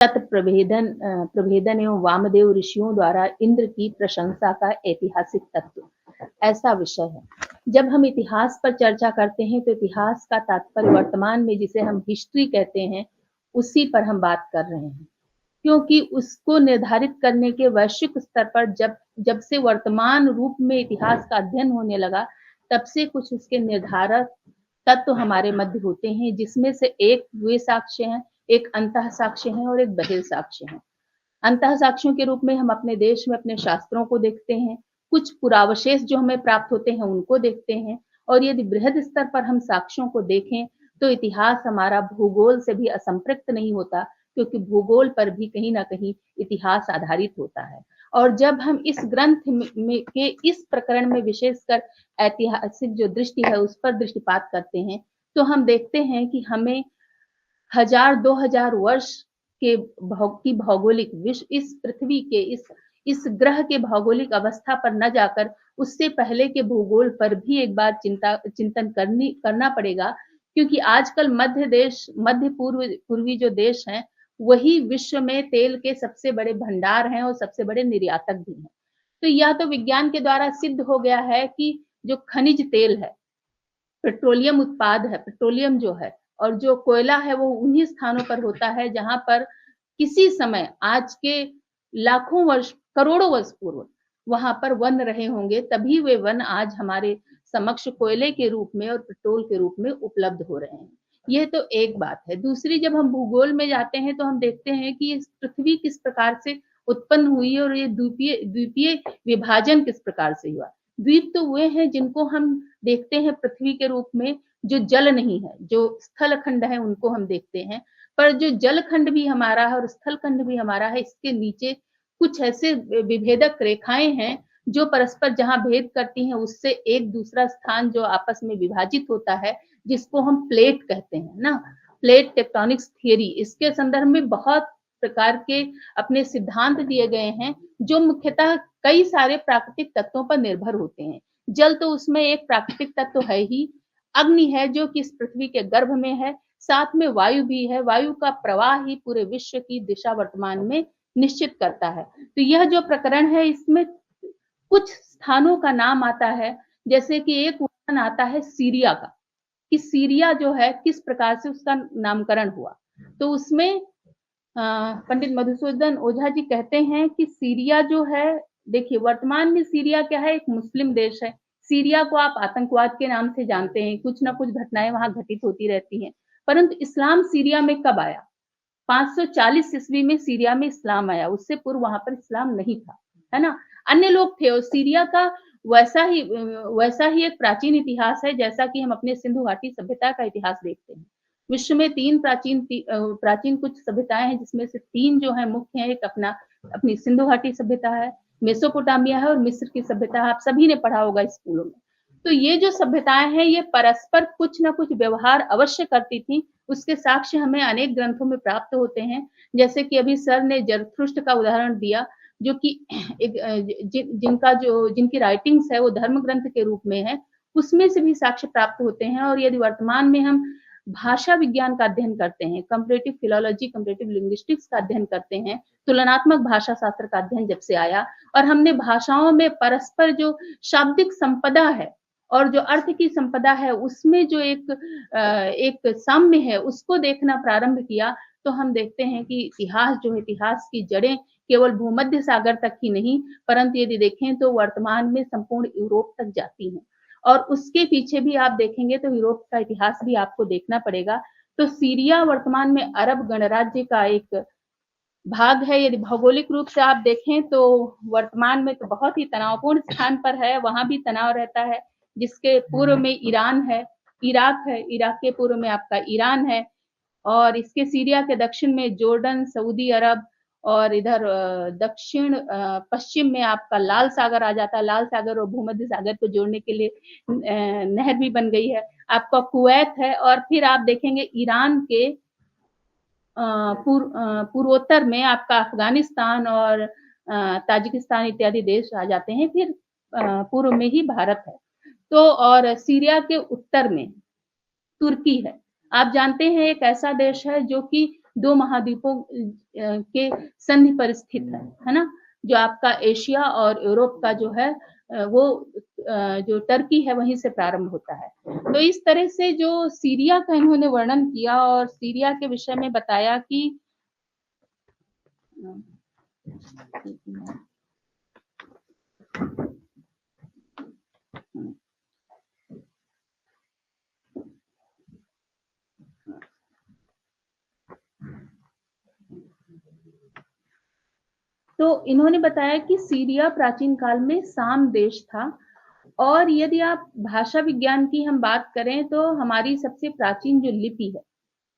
प्रभेदन एवं वामदेव ऋषियों द्वारा इंद्र की प्रशंसा का ऐतिहासिक तत्व, ऐसा विषय है। जब हम इतिहास पर चर्चा करते हैं तो इतिहास का तात्पर्य वर्तमान में जिसे हम हिस्ट्री कहते हैं, उसी पर हम बात कर रहे हैं। क्योंकि उसको निर्धारित करने के वैश्विक स्तर पर जब से वर्तमान रूप में इतिहास का अध्ययन होने लगा, तब से कुछ उसके निर्धारक तत्व हमारे मध्य होते हैं, जिसमें से एक वे साक्ष्य हैं, एक अंतः साक्ष्य है और एक बहिर् साक्ष्य है। अंतः साक्ष्यों के रूप में हम अपने देश में अपने शास्त्रों को देखते हैं, कुछ पुरावशेष जो हमें प्राप्त होते हैं उनको देखते हैं, और यदि बृहद स्तर पर हम साक्ष्यों को देखें तो इतिहास हमारा भूगोल से भी असंपृक्त नहीं होता, क्योंकि भूगोल पर भी कहीं ना कहीं इतिहास आधारित होता है। और जब हम इस ग्रंथ में के इस प्रकरण में विशेषकर ऐतिहासिक जो दृष्टि है उस पर दृष्टिपात करते हैं, तो हम देखते हैं कि हमें 1000-2000 वर्ष के की भौगोलिक विश्व इस पृथ्वी के इस ग्रह के भौगोलिक अवस्था पर न जाकर उससे पहले के भूगोल पर भी एक बार चिंतन करना पड़ेगा, क्योंकि आजकल मध्य पूर्वी जो देश हैं, वही विश्व में तेल के सबसे बड़े भंडार हैं और सबसे बड़े निर्यातक भी हैं। तो यह तो विज्ञान के द्वारा सिद्ध हो गया है कि जो खनिज तेल है, पेट्रोलियम उत्पाद है, पेट्रोलियम जो है और जो कोयला है, वो उन्हीं स्थानों पर होता है जहां पर किसी समय आज के लाखों वर्ष, करोड़ों वर्ष पूर्व वहां पर वन रहे होंगे, तभी वे वन आज हमारे समक्ष कोयले के रूप में और पेट्रोल के रूप में उपलब्ध हो रहे हैं। ये तो एक बात है। दूसरी, जब हम भूगोल में जाते हैं तो हम देखते हैं कि इस पृथ्वी किस प्रकार से उत्पन्न हुई और ये द्वीपीय विभाजन किस प्रकार से हुआ। द्वीप तो वे हैं जिनको हम देखते हैं पृथ्वी के रूप में, जो जल नहीं है, जो स्थल खंड है उनको हम देखते हैं, पर जो जल खंड भी हमारा है और स्थल खंड भी हमारा है, इसके नीचे कुछ ऐसे विभेदक रेखाएं हैं जो परस्पर जहां भेद करती हैं, उससे एक दूसरा स्थान जो आपस में विभाजित होता है, जिसको हम प्लेट कहते हैं ना, प्लेट टेक्टोनिक्स थियरी, इसके संदर्भ में बहुत प्रकार के अपने सिद्धांत दिए गए हैं, जो मुख्यतः कई सारे प्राकृतिक तत्वों पर निर्भर होते हैं। जल तो उसमें एक प्राकृतिक तत्व है ही, अग्नि है जो कि इस पृथ्वी के गर्भ में है, साथ में वायु भी है। वायु का प्रवाह ही पूरे विश्व की दिशा वर्तमान में निश्चित करता है। तो यह जो प्रकरण है, इसमें कुछ स्थानों का नाम आता है, जैसे कि एक उदाहरण आता है सीरिया का, कि सीरिया जो है किस प्रकार से उसका नामकरण हुआ। तो उसमें पंडित मधुसूदन ओझा जी कहते हैं कि सीरिया जो है, देखिए वर्तमान में सीरिया क्या है, एक मुस्लिम देश है। सीरिया को आप आतंकवाद के नाम से जानते हैं, कुछ ना कुछ घटनाएं वहां घटित होती रहती हैं, परंतु इस्लाम सीरिया में कब आया? 540 ईस्वी में सीरिया में इस्लाम आया, उससे पूर्व वहां पर इस्लाम नहीं था, है ना। अन्य लोग थे, और सीरिया का वैसा ही एक प्राचीन इतिहास है, जैसा कि हम अपने सिंधु घाटी सभ्यता का इतिहास देखते हैं। विश्व में प्राचीन कुछ सभ्यताएं हैं, जिसमें से 3 जो है मुख्य है। एक अपनी सिंधु घाटी सभ्यता है, मेसोपोटामिया है और मिस्र की सभ्यता है। आप सभी ने पढ़ा होगा स्कूलों में। तो ये जो सभ्यताएं हैं, ये परस्पर कुछ ना कुछ व्यवहार अवश्य करती थी। उसके साक्ष्य हमें अनेक ग्रंथों में प्राप्त होते हैं, जैसे कि अभी सर ने जरथुष्ट्र का उदाहरण दिया, जो कि जिनकी राइटिंग्स है वो धर्म ग्रंथ के रूप में है, उसमें से भी साक्ष्य प्राप्त होते हैं। और यदि वर्तमान में हम भाषा विज्ञान का अध्ययन करते हैं, कंपैरेटिव फिलोलॉजी, कंपैरेटिव लिंग्विस्टिक्स का अध्ययन करते हैं, तुलनात्मक भाषा शास्त्र का अध्ययन जब से आया, और हमने भाषाओं में परस्पर जो शाब्दिक संपदा है और जो अर्थ की संपदा है, उसमें जो एक साम्य है, उसको देखना प्रारंभ किया, तो हम देखते हैं कि इतिहास की जड़ें केवल भूमध्य सागर तक ही नहीं, परंतु यदि देखें तो वर्तमान में संपूर्ण यूरोप तक जाती हैं। और उसके पीछे भी आप देखेंगे तो यूरोप का इतिहास भी आपको देखना पड़ेगा। तो सीरिया वर्तमान में अरब गणराज्य का एक भाग है। यदि भौगोलिक रूप से आप देखें तो वर्तमान में तो बहुत ही तनावपूर्ण स्थान पर है, वहां भी तनाव रहता है। जिसके पूर्व में ईरान है, इराक है, इराक के पूर्व में आपका ईरान है, और इसके सीरिया के दक्षिण में जॉर्डन, सऊदी अरब, और इधर दक्षिण पश्चिम में आपका लाल सागर आ जाता है। लाल सागर और भूमध्य सागर को जोड़ने के लिए नहर भी बन गई है। आपका कुवैत है, और फिर आप देखेंगे ईरान के पूर्वोत्तर में आपका अफगानिस्तान और ताजिकिस्तान इत्यादि देश आ जाते हैं। फिर पूर्व में ही भारत है। तो और सीरिया के उत्तर में तुर्की है। आप जानते हैं एक ऐसा देश है जो कि 2 महाद्वीपों के संधि पर स्थित है ना? जो आपका एशिया और यूरोप का जो है वो जो टर्की है वहीं से प्रारंभ होता है। तो इस तरह से जो सीरिया का इन्होंने वर्णन किया और सीरिया के विषय में बताया कि तो इन्होंने बताया कि सीरिया प्राचीन काल में साम देश था और यदि आप भाषा विज्ञान की हम बात करें तो हमारी सबसे प्राचीन जो लिपि है,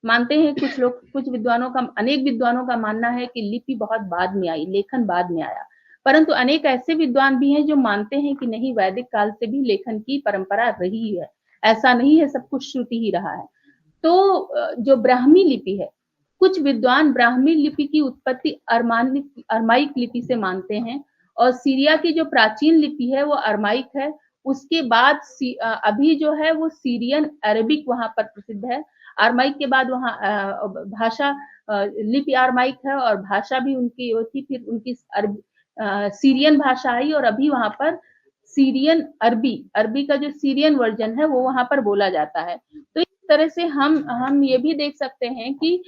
मानते हैं कुछ लोग, कुछ विद्वानों का, अनेक विद्वानों का मानना है कि लिपि बहुत बाद में आई, लेखन बाद में आया। परंतु अनेक ऐसे विद्वान भी हैं जो मानते हैं कि नहीं, वैदिक काल से भी लेखन की परंपरा रही है। ऐसा नहीं है सब कुछ श्रुति ही रहा है। तो जो ब्राह्मी लिपि है, कुछ विद्वान ब्राह्मी लिपि की उत्पत्ति अरमाइक लिपि से मानते हैं और सीरिया की जो प्राचीन लिपि है वो अरमाइक है। उसके बाद अभी जो है वो सीरियन अरेबिक वहां पर प्रसिद्ध है। अरमाइक के बाद वहां भाषा लिपि अरमाइक है और भाषा भी उनकी होती, फिर उनकी सीरियन भाषा आई और अभी वहां पर सीरियन अरबी, अरबी का जो सीरियन वर्जन है वो वहां पर बोला जाता है। तो इस तरह से हम ये भी देख सकते हैं कि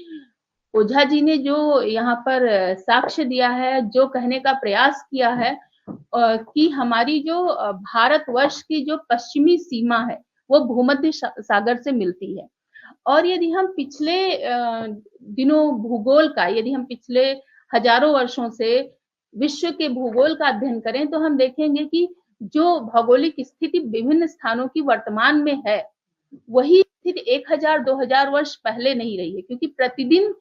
ओझा जी ने जो यहाँ पर साक्ष्य दिया है, जो कहने का प्रयास किया है कि हमारी जो भारतवर्ष की जो पश्चिमी सीमा है वो भूमध्य सागर से मिलती है। और यदि हम पिछले दिनों भूगोल का, यदि हम पिछले हजारों वर्षों से विश्व के भूगोल का अध्ययन करें तो हम देखेंगे कि जो भौगोलिक स्थिति विभिन्न स्थानों की वर्तमान में है, वही स्थिति 1000-2000 वर्ष पहले नहीं रही है, क्योंकि प्रतिदिन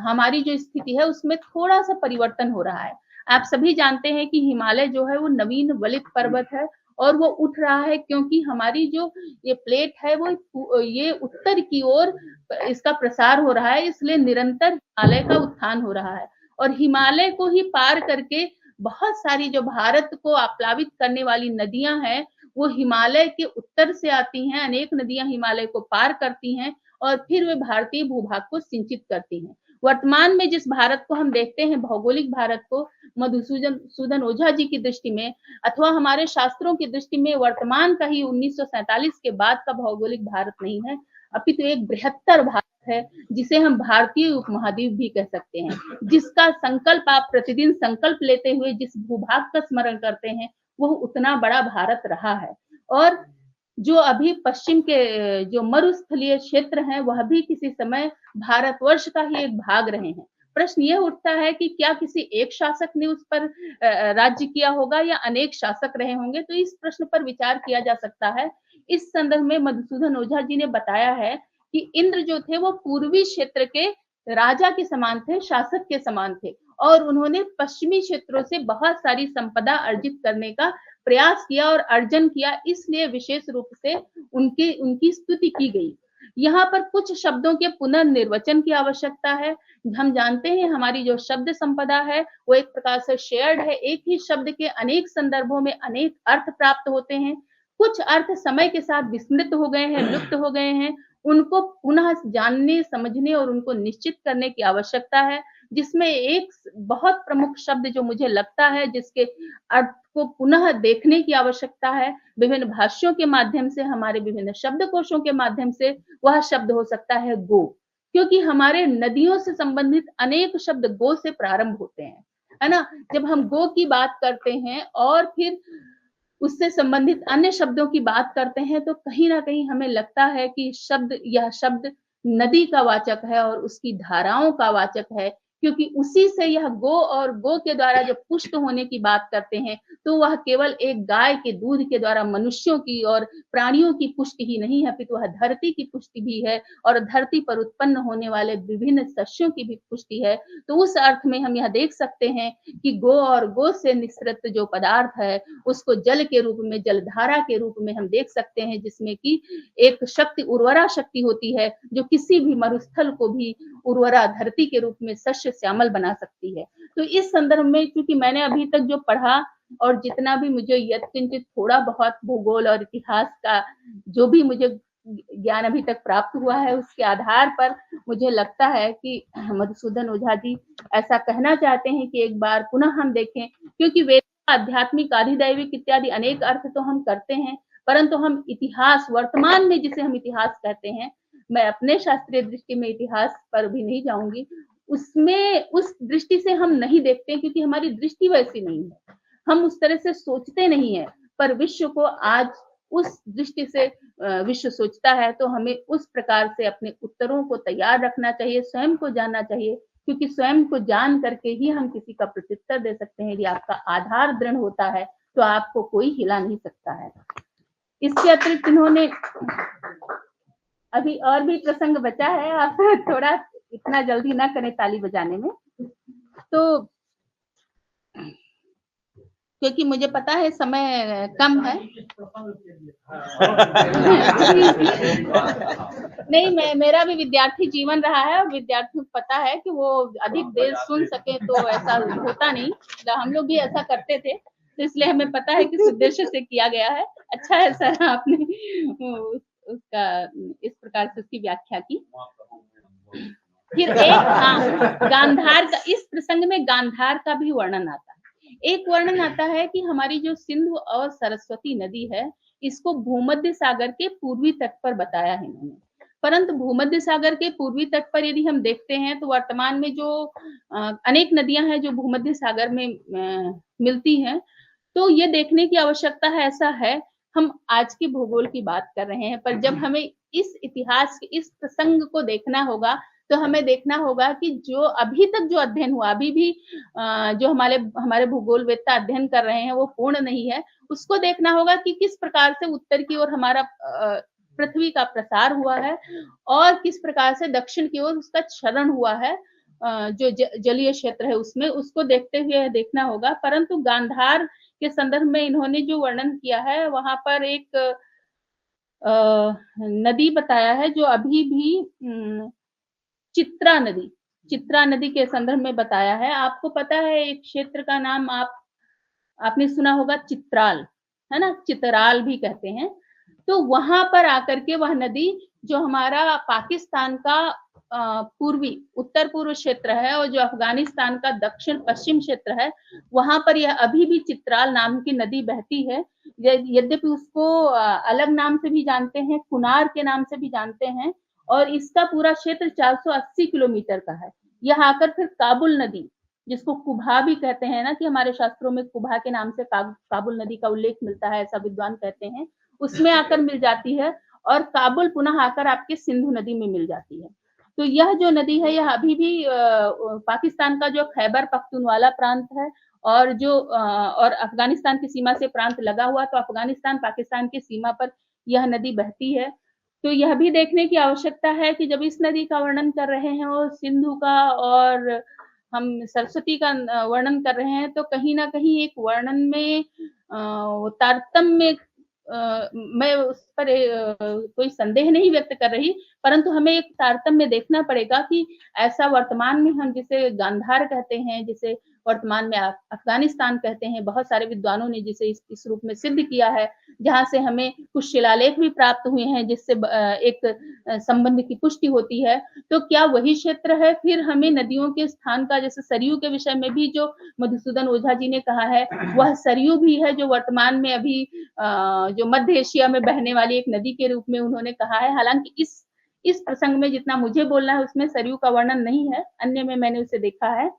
हमारी जो स्थिति है उसमें थोड़ा सा परिवर्तन हो रहा है। आप सभी जानते हैं कि हिमालय जो है वो नवीन वलित पर्वत है और वो उठ रहा है क्योंकि हमारी जो ये प्लेट है वो ये उत्तर की ओर इसका प्रसार हो रहा है, इसलिए निरंतर हिमालय का उत्थान हो रहा है और हिमालय को ही पार करके बहुत सारी जो भारत को आप्लावित करने वाली नदियां हैं वो हिमालय के उत्तर से आती हैं। अनेक नदियां हिमालय को पार करती हैं और फिर वे भारतीय भूभाग को सिंचित करती हैं। वर्तमान में जिस भारत को हम देखते हैं, भौगोलिक भारत को, मधुसूदन ओझा जी की दृष्टि में अथवा हमारे शास्त्रों की दृष्टि में वर्तमान का ही 1947 के बाद का भौगोलिक भारत नहीं है, अपितु तो एक बृहत्तर भारत है जिसे हम भारतीय उपमहाद्वीप भी कह सकते हैं, जिसका संकल्प आप प्रतिदिन संकल्प लेते हुए जिस भूभाग का स्मरण करते हैं वो उतना बड़ा भारत रहा है। और जो अभी पश्चिम के जो मरुस्थलीय क्षेत्र हैं वह भी किसी समय भारतवर्ष का ही एक भाग रहे हैं। प्रश्न ये उठता है कि क्या किसी एक शासक ने उस पर राज्य किया होगा या अनेक शासक रहे होंगे, तो इस प्रश्न पर विचार किया जा सकता है। इस संदर्भ में मधुसूदन ओझा जी ने बताया है कि इंद्र जो थे वो पूर्वी क्षेत्र के राजा के समान थे, शासक के समान थे और उन्होंने पश्चिमी क्षेत्रों से बहुत सारी संपदा अर्जित करने का प्रयास किया और अर्जन किया, इसलिए विशेष रूप से उनकी स्तुति की गई। यहाँ पर कुछ शब्दों के पुनर्निर्वचन की आवश्यकता है। हम जानते हैं हमारी जो शब्द संपदा है वो एक प्रकार से शेयर्ड है। एक ही शब्द के अनेक संदर्भों में अनेक अर्थ प्राप्त होते हैं। कुछ अर्थ समय के साथ विस्मृत हो गए हैं, लुप्त हो गए हैं। उनको पुनः जानने, समझने और उनको निश्चित करने की आवश्यकता है, जिसमें एक बहुत प्रमुख शब्द जो मुझे लगता है जिसके अर्थ को पुनः देखने की आवश्यकता है, विभिन्न भाष्यों के माध्यम से, हमारे विभिन्न शब्दकोशों के माध्यम से, वह शब्द हो सकता है गो। क्योंकि हमारे नदियों से संबंधित अनेक शब्द गो से प्रारंभ होते हैं, है ना? जब हम गो की बात करते हैं और फिर उससे संबंधित अन्य शब्दों की बात करते हैं तो कहीं न कहीं हमें लगता है कि यह शब्द नदी का वाचक है और उसकी धाराओं का वाचक है, क्योंकि उसी से यह गो और गो के द्वारा जब पुष्ट होने की बात करते हैं, तो वह केवल एक गाय के दूध के द्वारा मनुष्यों की और प्राणियों की पुष्टि ही नहीं है, अपितु वह धरती की पुष्टि भी है और धरती पर उत्पन्न होने वाले विभिन्न शस्यों की भी पुष्टि है। तो उस अर्थ में हम यह देख सकते हैं कि गो और गो से निःसृत जो पदार्थ है, उसको जल के रूप में, जलधारा के रूप में हम देख सकते हैं, जिसमें कि एक शक्ति, उर्वरा शक्ति होती है, जो किसी भी मरुस्थल को भी उर्वरा धरती के रूप में शस्य श्यामल बना सकती है। तो इस संदर्भ में क्योंकि मैंने अभी तक जो पढ़ा और जितना भी मुझे यत्किंचित थोड़ा बहुत भूगोल और इतिहास का जो भी मुझे ज्ञान अभी तक प्राप्त हुआ है, उसके आधार पर मुझे लगता है कि मधुसूदन ओझा जी ऐसा कहना चाहते हैं कि एक बार पुनः हम देखें, क्योंकि वेद का आध्यात्मिक, आधिदैविक इत्यादि अनेक अर्थ तो हम करते हैं, परंतु हम इतिहास वर्तमान में जिसे हम इतिहास कहते हैं, मैं अपने शास्त्रीय दृष्टि में इतिहास पर भी नहीं जाऊँगी, उसमें उस दृष्टि से हम नहीं देखते क्योंकि हमारी दृष्टि वैसी नहीं है। हम उस तरह से सोचते नहीं है, पर विश्व को आज उस दृष्टि से विश्व सोचता है, तो हमें उस प्रकार से अपने उत्तरों को तैयार रखना चाहिए, स्वयं को जानना चाहिए, क्योंकि स्वयं को जान करके ही हम किसी का प्रत्युत्तर दे सकते हैं। यदि आपका आधार दृढ़ होता है, तो आपको कोई हिला नहीं सकता है। इसके अतिरिक्त इन्होंने अभी और भी प्रसंग बचा है, आप थोड़ा इतना जल्दी ना करें ताली बजाने में। तो क्योंकि मुझे पता है समय कम है। नहीं, मेरा भी विद्यार्थी जीवन रहा है और विद्यार्थियों को पता है कि वो अधिक देर सुन सके, तो ऐसा होता नहीं। हम लोग भी ऐसा करते थे, तो इसलिए हमें पता है किस उद्देश्य से किया गया है। अच्छा है सर, आपने उसका इस प्रकार से उसकी व्याख्या की। फिर गांधार का, इस प्रसंग में गांधार का भी वर्णन आता है। एक वर्णन आता है कि हमारी जो सिंधु और सरस्वती नदी है, इसको भूमध्य सागर के पूर्वी तट पर बताया है इन्होंने। परंतु भूमध्य सागर के पूर्वी तट पर यदि हम देखते हैं, तो वर्तमान में जो अनेक नदियां हैं जो भूमध्य सागर में मिलती हैं, तो ये देखने की आवश्यकता है। ऐसा है, हम आज की भूगोल की बात कर रहे हैं, पर जब हमें इस इतिहास के इस प्रसंग को देखना होगा, तो हमें देखना होगा कि जो अभी तक जो अध्ययन हुआ, अभी भी जो हमारे भूगोलवेत्ता अध्ययन कर रहे हैं, वो पूर्ण नहीं है। उसको देखना होगा कि किस प्रकार से उत्तर की ओर हमारा पृथ्वी का प्रसार हुआ है और किस प्रकार से दक्षिण की ओर उसका क्षरण हुआ है। जो जलीय क्षेत्र है उसमें, उसको देखते हुए देखना होगा। परंतु गांधार के संदर्भ में इन्होंने जो वर्णन किया है, वहां पर एक नदी बताया है जो अभी भी चित्रा नदी के संदर्भ में बताया है। आपको पता है एक क्षेत्र का नाम आपने सुना होगा, चित्राल, है ना? चित्राल भी कहते हैं। तो वहां पर आकर के वह नदी, जो हमारा पाकिस्तान का पूर्वी उत्तर पूर्व क्षेत्र है और जो अफगानिस्तान का दक्षिण पश्चिम क्षेत्र है, वहां पर यह अभी भी चित्राल नाम की नदी बहती है। यद्यपि उसको अलग नाम से भी जानते हैं, कुनार के नाम से भी जानते हैं, और इसका पूरा क्षेत्र 480 किलोमीटर का है। यह आकर फिर काबुल नदी, जिसको कुभा भी कहते हैं ना, कि हमारे शास्त्रों में कुभा के नाम से काबुल नदी का उल्लेख मिलता है, ऐसा विद्वान कहते हैं, उसमें आकर मिल जाती है और काबुल पुनः आकर आपके सिंधु नदी में मिल जाती है। तो यह जो नदी है, यह अभी भी पाकिस्तान का जो खैबर पख्तूनवाला प्रांत है और और अफगानिस्तान की सीमा से प्रांत लगा हुआ, तो अफगानिस्तान पाकिस्तान की सीमा पर यह नदी बहती है। तो यह भी देखने की आवश्यकता है कि जब इस नदी का वर्णन कर रहे हैं और सिंधु का और हम सरस्वती का वर्णन कर रहे हैं, तो कहीं न कहीं एक वर्णन में तारतम्य, मैं उस पर कोई संदेह नहीं व्यक्त कर रही, परंतु हमें एक तारतम्य देखना पड़ेगा कि ऐसा वर्तमान में हम जिसे गांधार कहते हैं, जिसे वर्तमान में अफगानिस्तान कहते हैं, बहुत सारे विद्वानों ने जिसे इस रूप में सिद्ध किया है, जहाँ से हमें कुछ शिलालेख भी प्राप्त हुए हैं, जिससे एक संबंध की पुष्टि होती है। तो क्या वही क्षेत्र है? फिर हमें नदियों के स्थान का, जैसे सरयू के विषय में भी जो मधुसूदन ओझा जी ने कहा है, वह सरयू भी है जो वर्तमान में अभी जो मध्य एशिया में बहने वाली एक नदी के रूप में उन्होंने कहा है। हालांकि इस प्रसंग में जितना मुझे बोलना है उसमें सरयू का वर्णन नहीं है, अन्य में मैंने उसे देखा है,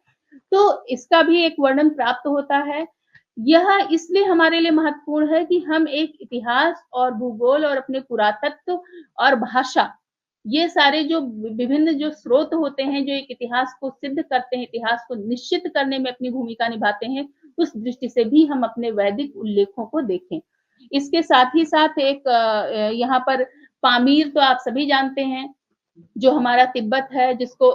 तो इसका भी एक वर्णन प्राप्त होता है। यह इसलिए हमारे लिए महत्वपूर्ण है कि हम एक इतिहास और भूगोल और अपने पुरातत्व और भाषा, ये सारे जो विभिन्न जो स्रोत होते हैं, जो एक इतिहास को सिद्ध करते हैं, इतिहास को निश्चित करने में अपनी भूमिका निभाते हैं, उस दृष्टि से भी हम अपने वैदिक उल्लेखों को देखें। इसके साथ ही साथ एक यहाँ पर पामीर तो आप सभी जानते हैं, जो हमारा तिब्बत है, जिसको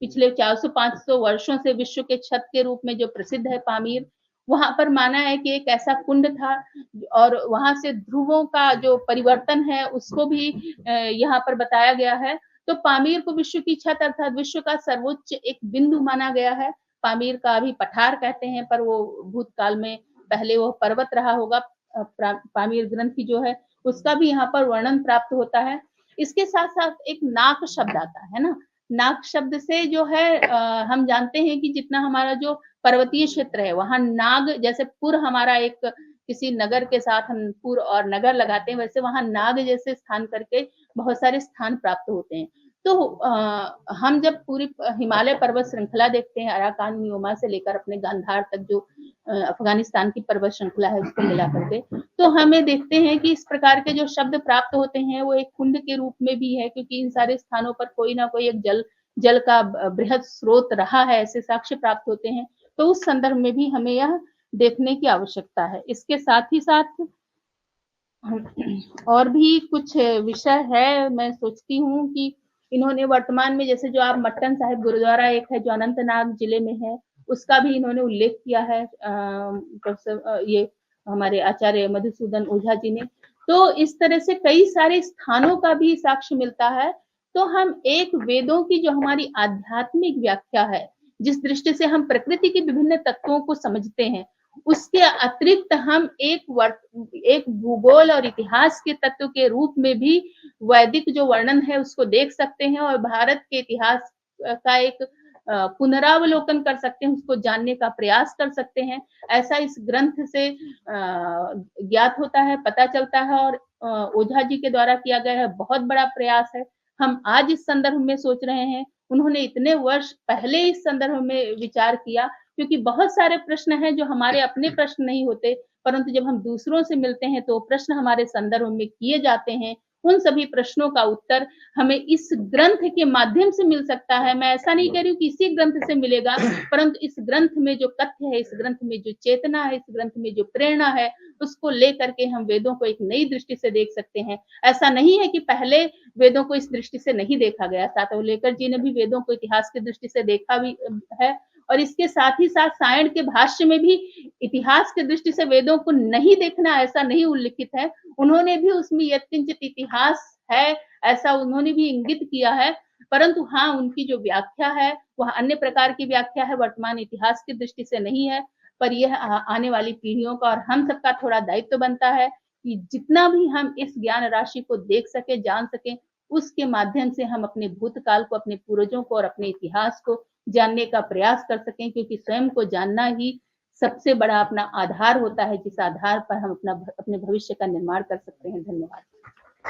पिछले 400-500 वर्षों से विश्व के छत के रूप में जो प्रसिद्ध है पामीर, वहां पर माना है कि एक ऐसा कुंड था और वहां से ध्रुवों का जो परिवर्तन है उसको भी यहाँ पर बताया गया है। तो पामीर को विश्व की छत अर्थात विश्व का सर्वोच्च एक बिंदु माना गया है। पामीर का अभी पठार कहते हैं, पर वो भूतकाल में पहले वो पर्वत रहा होगा। पामीर ग्रंथि जो है उसका भी यहाँ पर वर्णन प्राप्त होता है। इसके साथ-साथ एक नाक शब्द आता है ना? नाक शब्द से जो है हम जानते हैं कि जितना हमारा जो पर्वतीय क्षेत्र है, वहाँ नाग जैसे पुर हमारा एक किसी नगर के साथ हम पुर और नगर लगाते हैं, वैसे वहाँ नाग जैसे स्थान करके बहुत सारे स्थान प्राप्त होते हैं। तो हम जब पूरी हिमालय पर्वत श्रृंखला देखते हैं, अराकान नियोमा से लेकर अपने गांधार तक जो अफ़गानिस्तान की पर्वत श्रृंखला है उसको मिला करके, तो हमें देखते हैं कि इस प्रकार के जो शब्द प्राप्त होते हैं, वो एक कुंड के रूप में भी है क्योंकि इन सारे स्थानों पर कोई ना कोई एक जल जल का बृहद स्रोत रहा है, ऐसे साक्ष्य प्राप्त होते हैं। तो उस संदर्भ में भी हमें यह देखने की आवश्यकता है। इसके साथ ही साथ और भी कुछ विषय है, मैं सोचती हूँ कि इन्होंने वर्तमान में जैसे जो आप मट्टन साहिब गुरुद्वारा एक है जो अनंतनाग जिले में है, उसका भी इन्होंने उल्लेख किया है ये हमारे आचार्य मधुसूदन ओझा जी ने। तो इस तरह से कई सारे स्थानों का भी साक्ष्य मिलता है। तो हम एक वेदों की जो हमारी आध्यात्मिक व्याख्या है, जिस दृष्टि से हम प्रकृति के विभिन्न तत्वों को समझते हैं, उसके अतिरिक्त हम एक भूगोल और इतिहास के तत्व के रूप में भी वैदिक जो वर्णन है उसको देख सकते हैं और भारत के इतिहास का एक पुनरावलोकन कर सकते हैं, उसको जानने का प्रयास कर सकते हैं। ऐसा इस ग्रंथ से ज्ञात होता है, पता चलता है और ओझा जी के द्वारा किया गया है बहुत बड़ा प्रयास है। हम आज इस संदर्भ में सोच रहे हैं, उन्होंने इतने वर्ष पहले इस संदर्भ में विचार किया क्योंकि बहुत सारे प्रश्न हैं जो हमारे अपने प्रश्न नहीं होते, परंतु जब हम दूसरों से मिलते हैं तो प्रश्न हमारे संदर्भ में किए जाते हैं। उन सभी प्रश्नों का उत्तर हमें इस ग्रंथ के माध्यम से मिल सकता है। मैं ऐसा नहीं कह रही हूँ कि इसी ग्रंथ से मिलेगा, परंतु इस ग्रंथ में जो तथ्य है, इस ग्रंथ में जो चेतना है, इस ग्रंथ में जो प्रेरणा है, उसको लेकर के हम वेदों को एक नई दृष्टि से देख सकते हैं। ऐसा नहीं है कि पहले वेदों को इस दृष्टि से नहीं देखा गया था, सातवलेकर जी ने भी वेदों को इतिहास की दृष्टि से देखा भी है और इसके साथ ही साथ सायण के भाष्य में भी इतिहास की दृष्टि से वेदों को नहीं देखना ऐसा नहीं उल्लिखित है। उन्होंने भी उसमें यत्किंचित इतिहास है, ऐसा उन्होंने भी इंगित किया है, परंतु हाँ, उनकी जो व्याख्या है, वह अन्य प्रकार की व्याख्या है, वर्तमान इतिहास की दृष्टि से नहीं है, पर यह आने वाली पीढ़ियों का और हम सबका थोड़ा दायित्व बनता है कि जितना भी हम इस ज्ञान राशि को देख सकें, जान सकें, उसके माध्यम से हम अपने भूतकाल को, अपने पूर्वजों को और अपने इतिहास को जानने का प्रयास कर सकें क्योंकि स्वयं को जानना ही सबसे बड़ा अपना आधार होता है, जिस आधार पर हम अपने भविष्य का निर्माण कर सकते हैं। धन्यवाद।